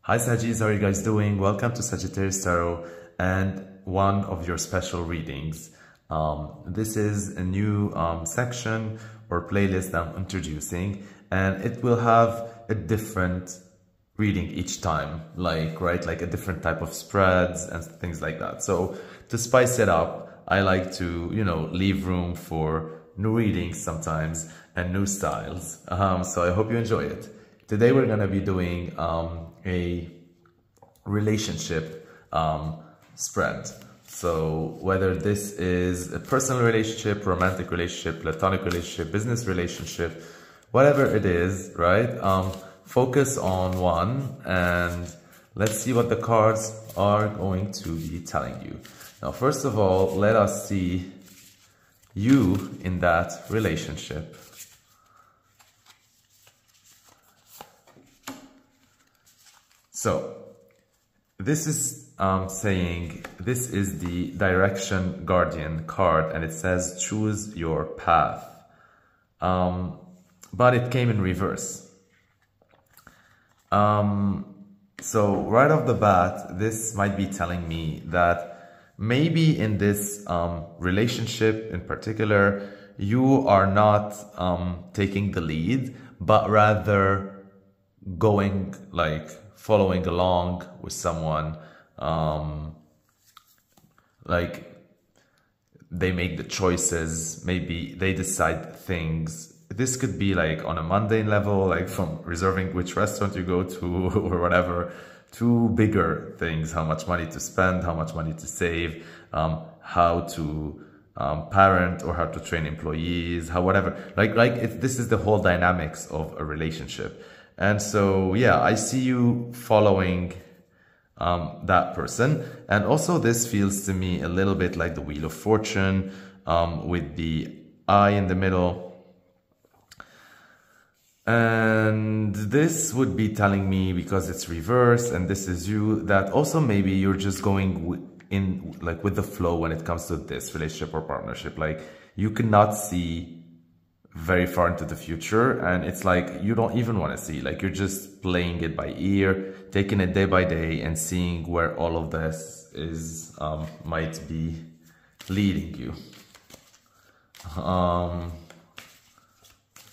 Hi Sagittarius, how are you guys doing? Welcome to Sagittarius Tarot and one of your special readings. This is a new section or playlist I'm introducing, and it will have a different reading each time, like a different type of spreads and things like that. So to spice it up, I like to, leave room for new readings sometimes and new styles. So I hope you enjoy it. Today we're going to be doing a relationship spread. So whether this is a personal relationship, romantic relationship, platonic relationship, business relationship, whatever it is, right? Focus on one and let's see what the cards are going to be telling you. Now, first of all, let us see you in that relationship. So this is saying this is the Direction Guardian card, and it says choose your path. But it came in reverse. So right off the bat, this might be telling me that maybe in this relationship in particular, you are not taking the lead, but rather going following along with someone, they make the choices, maybe they decide things. This could be on a mundane level, from reserving which restaurant you go to or whatever, to bigger things, how much money to spend, how much money to save, how to parent or how to train employees, whatever. This is the whole dynamics of a relationship. And so, yeah, I see you following that person. And also this feels to me a little bit like the Wheel of Fortune with the eye in the middle. And this would be telling me, because it's reversed and this is you, that also maybe you're just going with the flow when it comes to this relationship or partnership. You cannot see very far into the future, and it's you don't even want to see, you're just playing it by ear, taking it day by day and seeing where all of this is might be leading you.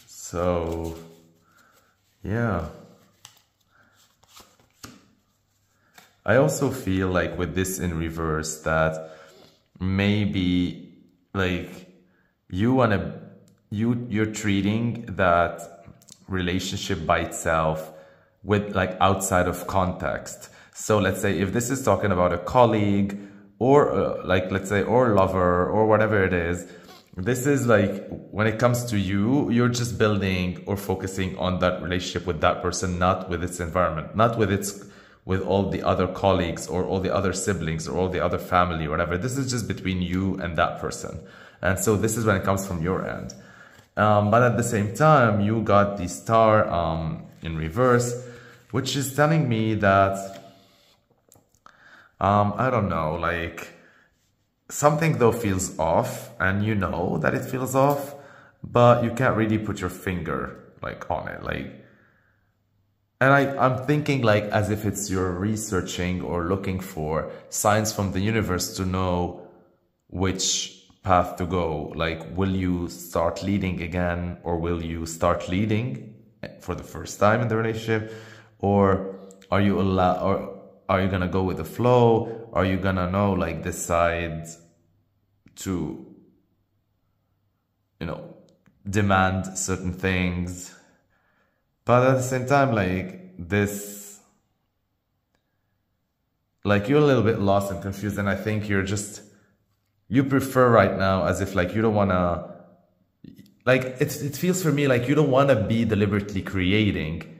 So yeah, I also feel with this in reverse that maybe you're treating that relationship by itself with outside of context. So let's say if this is talking about a colleague or let's say or lover or whatever it is, this is when it comes to you, you're just building or focusing on that relationship with that person, not with its environment, not with all the other colleagues or all the other siblings or all the other family or whatever. This is just between you and that person. And so this is when it comes from your end. But at the same time, you got the Star in reverse, which is telling me that, I don't know, something though feels off, and you know that it feels off, but you can't really put your finger on it. And I'm thinking as if it's you're researching or looking for signs from the universe to know which path to go. Will you start leading again, or will you start leading for the first time in the relationship, or are you gonna go with the flow? Are you gonna decide to demand certain things? But at the same time, this you're a little bit lost and confused, and I think you prefer right now as if you don't want to, it feels for me you don't want to be deliberately creating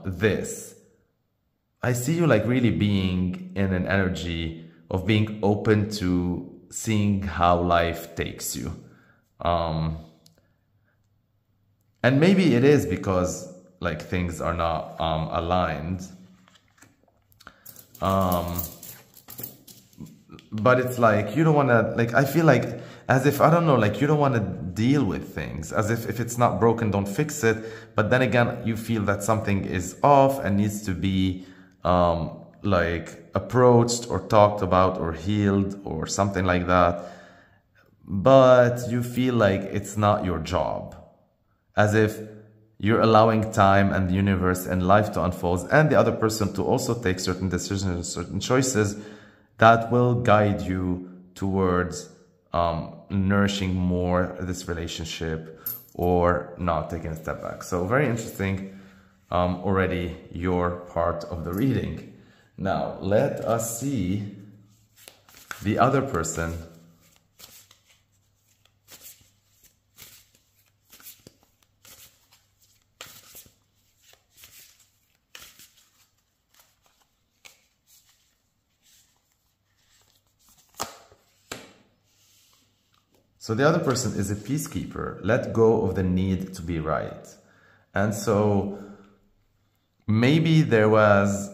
this. I see you really being in an energy of being open to seeing how life takes you. And maybe it is because things are not aligned. But it's you don't want to, I feel as if, I don't know, you don't want to deal with things, as if it's not broken, don't fix it. But then again, you feel that something is off and needs to be like approached or talked about or healed or something like that, but you feel like it's not your job, as if you're allowing time and the universe and life to unfold, and the other person to also take certain decisions, certain choices that will guide you towards nourishing more this relationship or not, taking a step back. So very interesting, already your part of the reading. Now let us see the other person. So the other person is a peacekeeper. Let go of the need to be right. And so maybe there was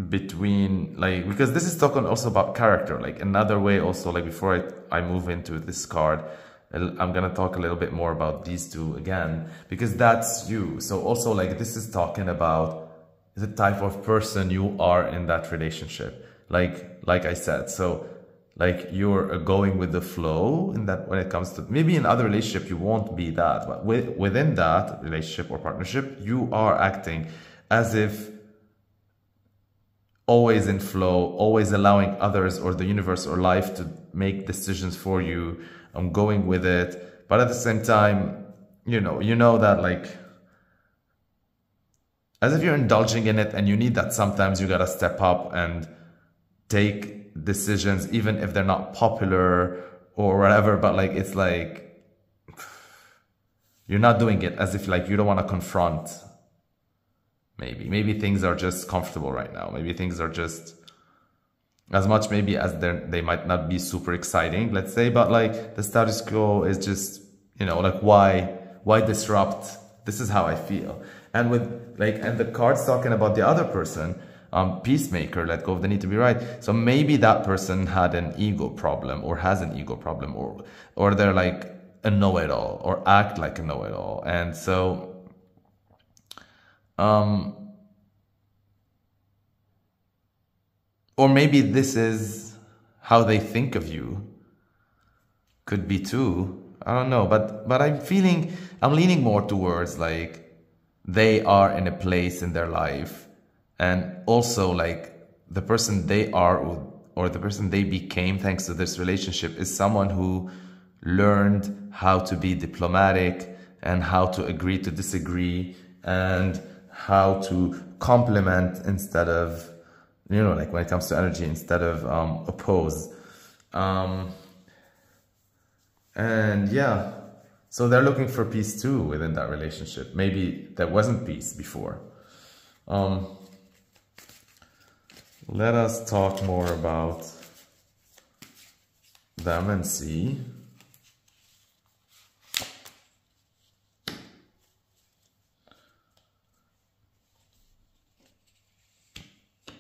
between, like, because this is talking also about character, like another way also, like before I move into this card, I'm going to talk a little bit more about these two again, because that's you. So also like this is talking about the type of person you are in that relationship. Like I said, so like you're going with the flow in that when it comes to, maybe in other relationship you won't be that, but within that relationship or partnership, you are acting as if always in flow, always allowing others or the universe or life to make decisions for you. I'm going with it, but at the same time, you know that, like, as if you're indulging in it, and you need that sometimes you gotta step up and take decisions even if they're not popular or whatever, but like it's like you're not doing it as if like you don't want to confront. Maybe things are just comfortable right now, maybe things are just as much maybe as they might not be super exciting, let's say, but like the status quo is just, like why disrupt? This is how I feel. And with like, and the card's talking about the other person, peacemaker, let go of the need to be right. So maybe that person had an ego problem or has an ego problem, or they're like a know-it-all or act like a know-it-all. And so or maybe this is how they think of you. Could be too. I don't know, but I'm leaning more towards like they are in a place in their life. And also like the person they are or the person they became thanks to this relationship is someone who learned how to be diplomatic and how to agree to disagree and how to complement instead of, like when it comes to energy, instead of oppose. And yeah, so they're looking for peace too within that relationship. Maybe there wasn't peace before. Let us talk more about them and see.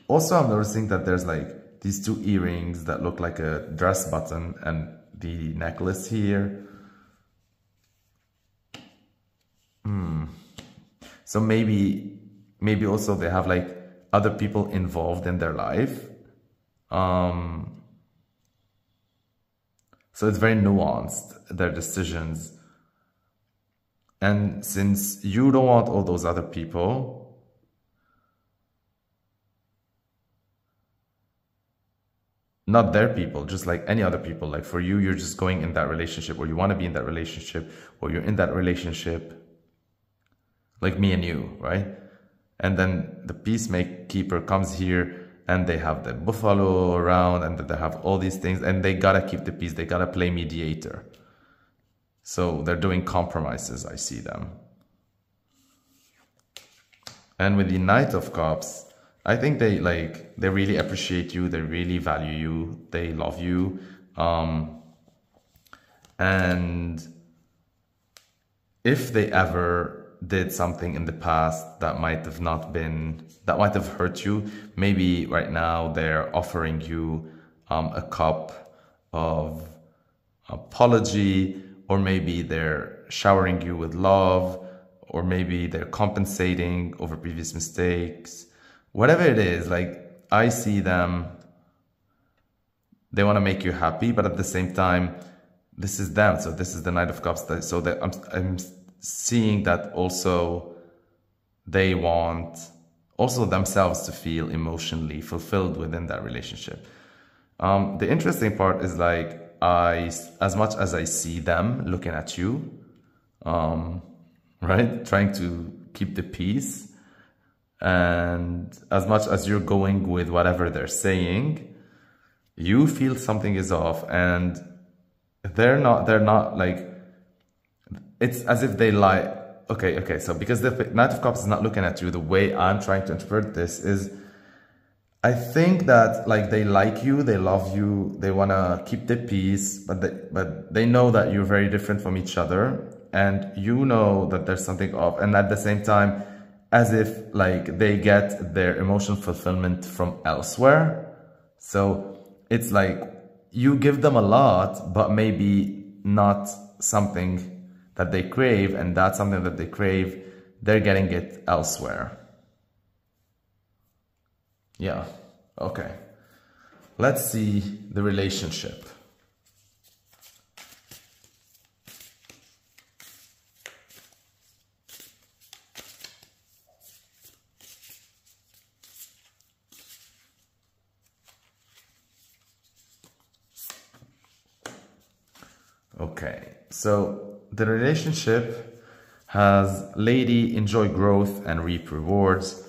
Also, I'm noticing that there's like these two earrings that look like a dress button and the necklace here. So maybe also they have like other people involved in their life. So it's very nuanced, their decisions. And since you don't want all those other people, not their people, just like any other people, like for you, you're just going in that relationship, or you want to be in that relationship, or you're in that relationship, like me and you, right? And then the peacekeeper comes here and they have the buffalo around and they have all these things and they gotta keep the peace. They gotta play mediator. So they're doing compromises, I see them. And with the Knight of Cups, I think they really appreciate you. They really value you. They love you. And if they ever did something in the past that might have hurt you, maybe right now they're offering you a cup of apology, or maybe they're showering you with love, or maybe they're compensating over previous mistakes, whatever it is, like I see them, they want to make you happy, but at the same time, this is them. So this is the Knight of Cups. So that I'm seeing that also they want also themselves to feel emotionally fulfilled within that relationship. The interesting part is like, as much as I see them looking at you, right, trying to keep the peace, and as much as you're going with whatever they're saying, you feel something is off, and they're not like, it's as if they lie. Okay, so because the Knight of Cups is not looking at you, the way I'm trying to interpret this is, I think that like they like you, they love you, they want to keep the peace, but they know that you're very different from each other, and you know that there's something off, and at the same time, as if like they get their emotional fulfillment from elsewhere. So it's like you give them a lot, but maybe not something that they crave, and that's something that they crave, they're getting it elsewhere. Yeah, okay. Let's see the relationship. Okay, so the relationship has lady, enjoy growth and reap rewards.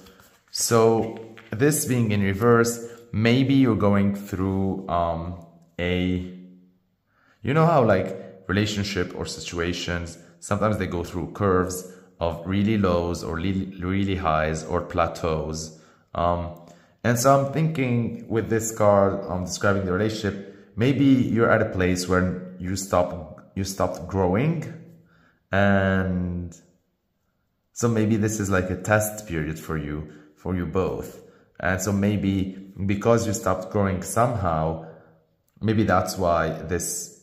So this being in reverse, maybe you're going through you know how like relationship or situations, sometimes they go through curves of really lows or really highs or plateaus. And so I'm thinking with this card, describing the relationship, maybe you're at a place where you stopped growing, and so maybe this is like a test period for you both. And so maybe because you stopped growing somehow, maybe that's why this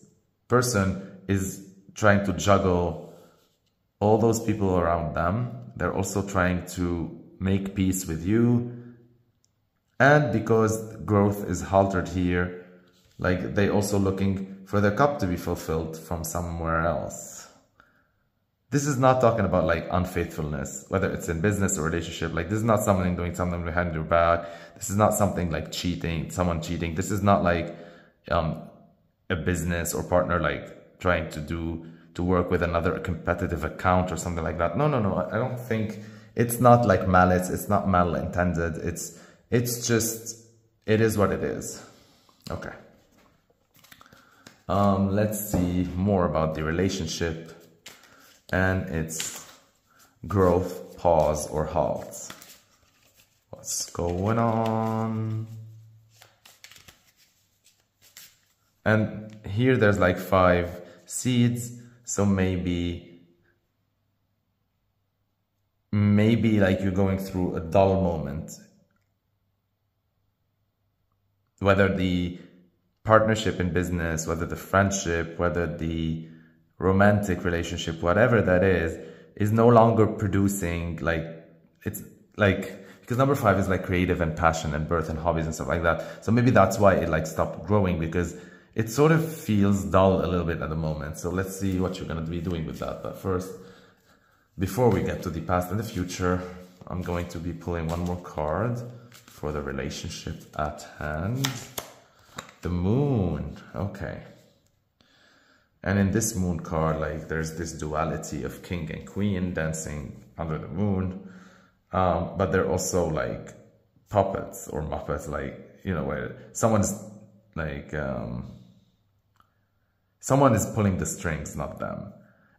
person is trying to juggle all those people around them. They're also trying to make peace with you. And because growth is halted here, like they also looking for their cup to be fulfilled from somewhere else. This is not talking about like unfaithfulness, whether it's in business or relationship. Like this is not someone doing something behind your back. This is not something like cheating, someone cheating. This is not like a business or partner like trying to work with another competitive account or something like that. No. I don't think, it's not like malice. It's not malintended. It's just, it is what it is. Okay. Let's see more about the relationship and its growth, pause, or halt. What's going on? And here there's like 5 seeds. So maybe like you're going through a dull moment. Whether the partnership in business, whether the friendship, whether the romantic relationship, whatever that is no longer producing, like, it's like, because number 5 is like creative and passion and birth and hobbies and stuff like that. So maybe that's why it like stopped growing, because it sort of feels dull a little bit at the moment. So let's see what you're going to be doing with that. But first, before we get to the past and the future, I'm going to be pulling one more card for the relationship at hand. The Moon. Okay. And in this Moon card, like there's this duality of king and queen dancing under the moon. But they're also like puppets or muppets, like, you know, where someone's like, someone is pulling the strings, not them.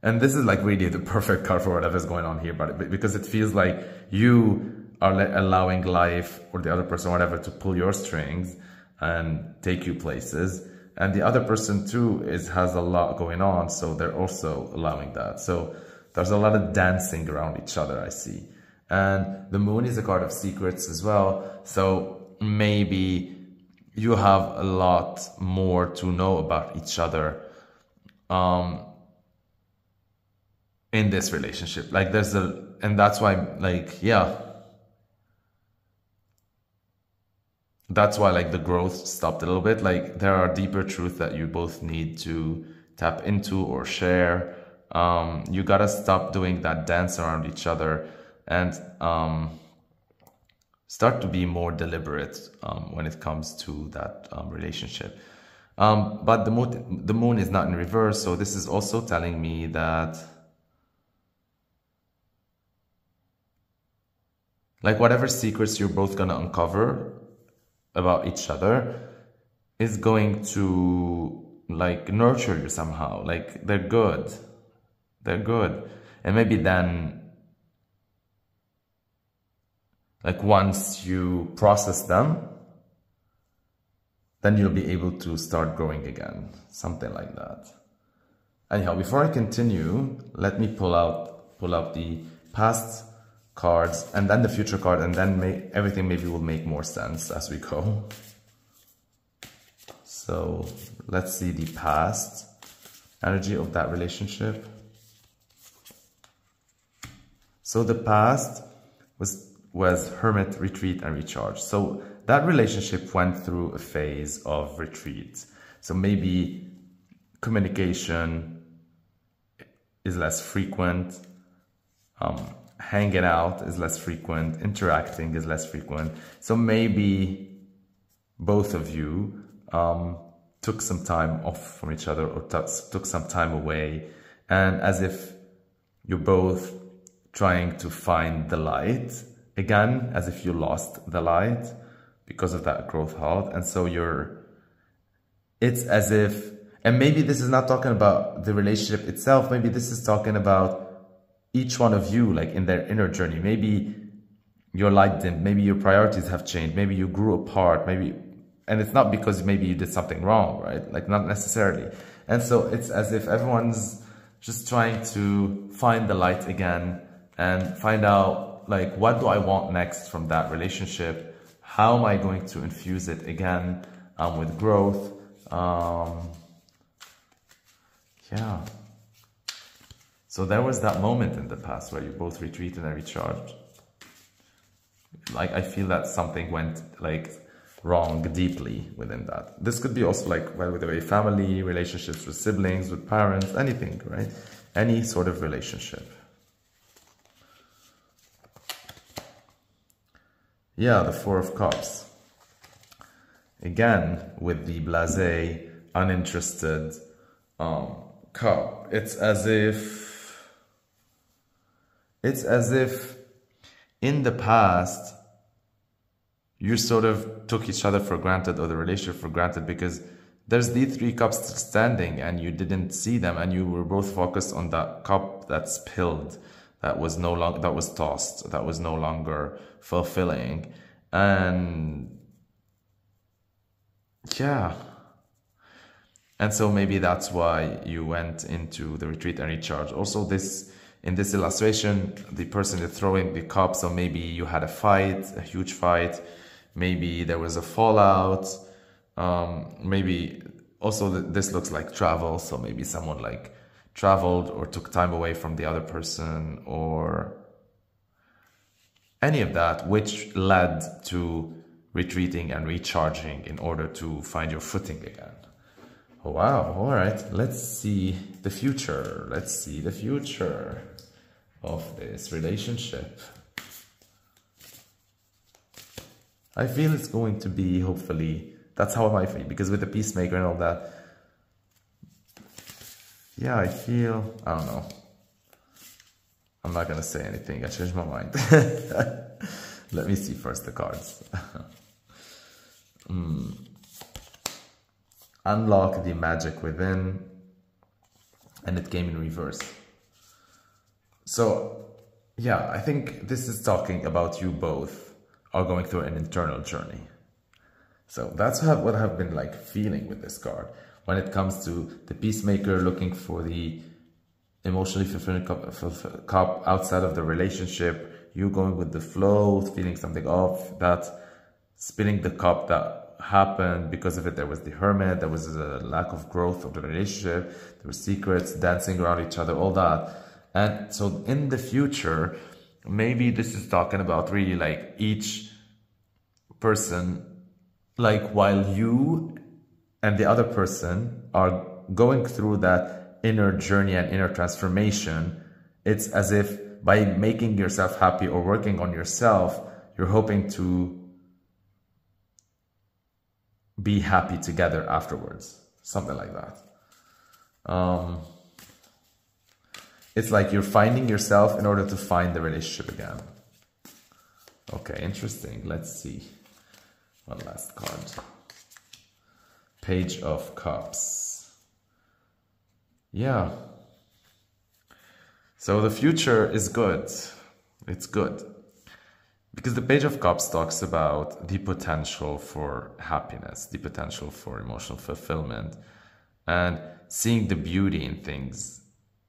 And this is like really the perfect card for whatever's going on here, but because it feels like you are allowing life or the other person, whatever, to pull your strings and take you places. And the other person too has a lot going on, so they're also allowing that. So there's a lot of dancing around each other, I see. And the Moon is a card of secrets as well. So maybe you have a lot more to know about each other in this relationship. Like and that's why, like, yeah. that's why like the growth stopped a little bit. Like there are deeper truths that you both need to tap into or share. You gotta stop doing that dance around each other and start to be more deliberate when it comes to that relationship. But the moon is not in reverse, so this is also telling me that like whatever secrets you're both gonna uncover about each other is going to like nurture you somehow. Like they're good. And maybe then like once you process them, then you'll be able to start growing again. Something like that. Anyhow, before I continue, let me pull out the past cards and then the future card, and then everything maybe will make more sense as we go. So let's see the past energy of that relationship. So the past was hermit, retreat, and recharge. So that relationship went through a phase of retreat. So maybe communication is less frequent, hanging out is less frequent, interacting is less frequent. So maybe both of you took some time off from each other or took some time away, and as if you're both trying to find the light again, as if you lost the light because of that growth halt. And so it's as if, and maybe this is not talking about the relationship itself, maybe this is talking about each one of you, like in their inner journey. Maybe your light dimmed, maybe your priorities have changed, maybe you grew apart, maybe, and it's not because maybe you did something wrong, right? Like not necessarily. And so it's as if everyone's just trying to find the light again and find out like, what do I want next from that relationship? How am I going to infuse it again with growth? Yeah. So there was that moment in the past where you both retreated and recharged. Like I feel that something went like wrong deeply within that. This could be also like, well, with a family, relationships with siblings, with parents, anything, right? Any sort of relationship. Yeah, the Four of Cups. Again, with the blasé, uninterested cup. It's as if in the past, you sort of took each other for granted, or the relationship for granted, because there's the three cups still standing and you didn't see them, and you were both focused on that cup that spilled, that was no longer, that was tossed, that was no longer fulfilling. And yeah. And so maybe that's why you went into the retreat and recharge. Also, in this illustration, the person is throwing the cup, so maybe you had a fight, a huge fight. Maybe there was a fallout. Maybe also this looks like travel, so maybe someone like traveled or took time away from the other person, or any of that, which led to retreating and recharging in order to find your footing again. Oh, wow. All right. Let's see the future. Let's see the future of this relationship. I feel it's going to be, hopefully, that's how I feel, because with the peacemaker and all that, yeah, I feel, I don't know. I'm not going to say anything. I changed my mind. Let me see first the cards. Unlock the magic within, and it came in reverse. So, yeah, I think this is talking about you both are going through an internal journey. So that's what I've been like feeling with this card. When it comes to the peacemaker looking for the emotionally fulfilling cup outside of the relationship, you going with the flow, feeling something off, that spilling the cup that happened because of it. There was the hermit, there was a lack of growth of the relationship, there were secrets, dancing around each other, all that. And so in the future, maybe this is talking about really like each person like while you and the other person are going through that inner journey and inner transformation, it's as if by making yourself happy or working on yourself, you're hoping to be happy together afterwards. Something like that. It's like you're finding yourself in order to find the relationship again. Okay, interesting. Let's see. One last card. Page of Cups. Yeah. So the future is good. It's good. Because the Page of Cups talks about the potential for happiness, the potential for emotional fulfillment, and seeing the beauty in things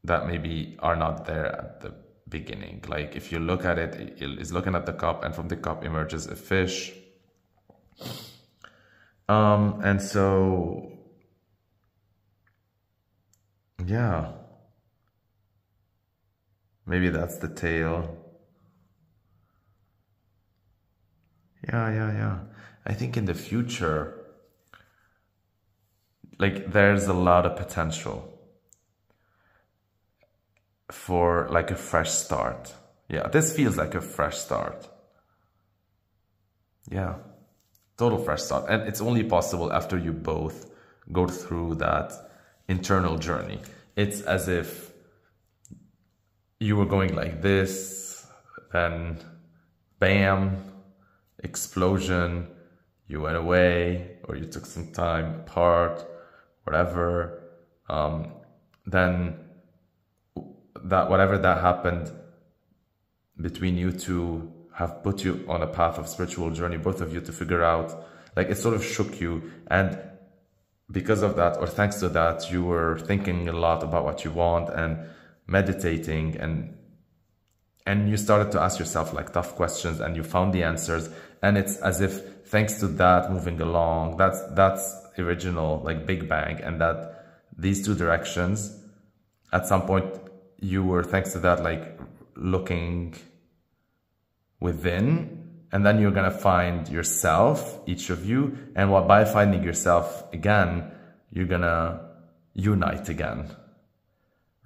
that maybe are not there at the beginning. Like if you look at it, it's looking at the cup, and from the cup emerges a fish. And so, yeah, maybe that's the tail. Yeah. I think in the future, like there's a lot of potential for like a fresh start. Yeah, this feels like a fresh start. Yeah, total fresh start. And it's only possible after you both go through that internal journey. It's as if you were going like this, then bam, explosion, you went away, or you took some time apart, whatever. Then that whatever that happened between you two have put you on a path of spiritual journey, both of you, to figure out, like it sort of shook you, and because of that, or thanks to that, you were thinking a lot about what you want and meditating, and you started to ask yourself like tough questions, and you found the answers. And it's as if thanks to that moving along, that's original, like Big Bang, and that these two directions, at some point you were, thanks to that, like looking within, and then you're gonna find yourself, each of you, and by finding yourself again, you're gonna unite again,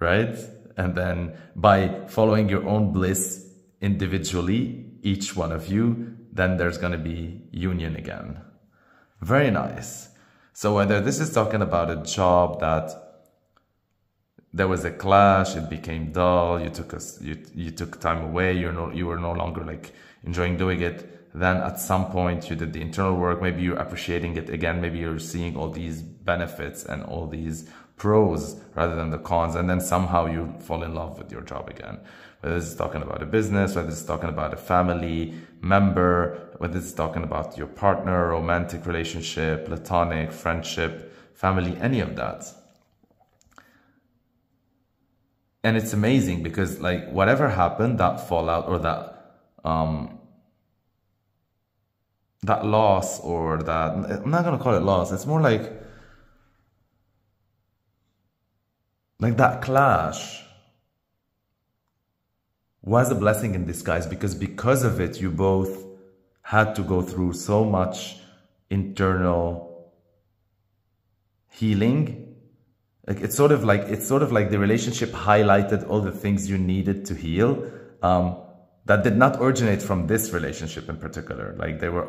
right? And then by following your own bliss individually, each one of you, then there's gonna be union again. Very nice. So whether this is talking about a job that there was a clash, it became dull, you took time away, you were no longer like enjoying doing it, then at some point you did the internal work, maybe you're appreciating it again, maybe you're seeing all these benefits and all these pros rather than the cons, and then somehow you fall in love with your job again. Whether this is talking about a business, whether it's talking about a family member, whether it's talking about your partner, romantic relationship, platonic, friendship, family, any of that. And it's amazing because like whatever happened, that fallout or that loss, or that, I'm not going to call it loss, it's more like that clash was a blessing in disguise, because of it, you both had to go through so much internal healing. Like it's sort of like the relationship highlighted all the things you needed to heal, that did not originate from this relationship in particular. Like there were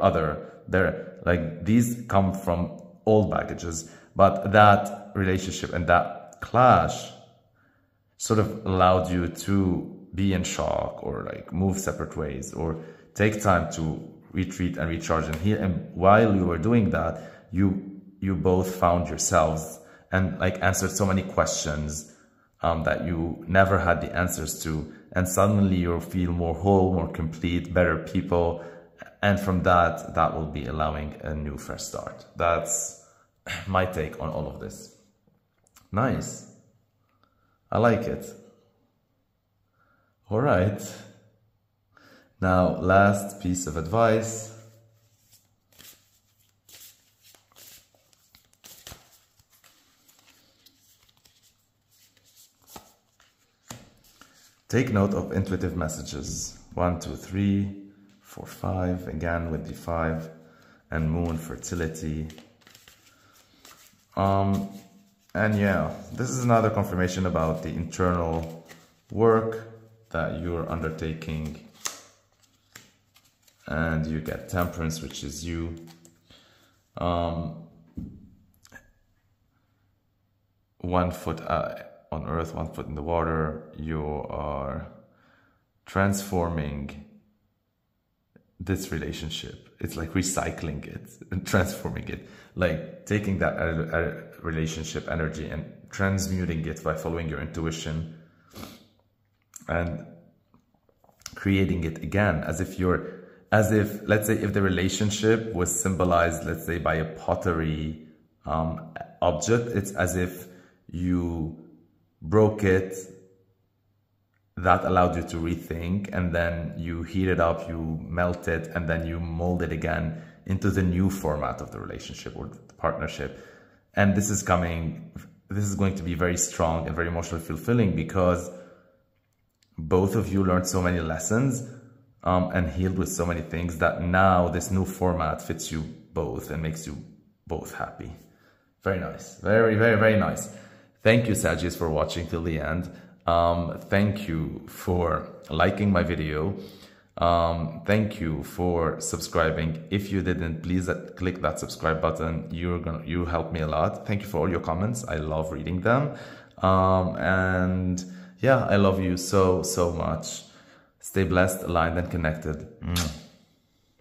like these come from old baggages, but that relationship and that clash sort of allowed you to be in shock, or like move separate ways, or take time to retreat and recharge and heal. And while you were doing that, you both found yourselves and like answered so many questions that you never had the answers to. And suddenly you'll feel more whole, more complete, better people. And from that will be allowing a new fresh start. That's my take on all of this. Nice. I like it. All right. Now, last piece of advice. Take note of intuitive messages. 1, 2, 3, 4, 5, again with the 5. and Moon, fertility. And yeah, this is another confirmation about the internal work that you're undertaking. And you get Temperance, which is you. One foot on earth, 1 foot in the water. You are transforming this relationship. It's like recycling it and transforming it, like taking that relationship energy and transmuting it by following your intuition and creating it again, as if, let's say, if the relationship was symbolized, let's say, by a pottery object, it's as if you broke it, that allowed you to rethink, and then you heat it up, you melt it, and then you mold it again into the new format of the relationship or the partnership. And this is going to be very strong and very emotionally fulfilling, because both of you learned so many lessons and healed with so many things, that now this new format fits you both and makes you both happy. Very nice. Very, very, very nice. Thank you, Sagittarius, for watching till the end. Thank you for liking my video. Thank you for subscribing. If you didn't, please click that subscribe button. You help me a lot. Thank you for all your comments. I love reading them. And yeah, I love you so, so much. Stay blessed, aligned, and connected.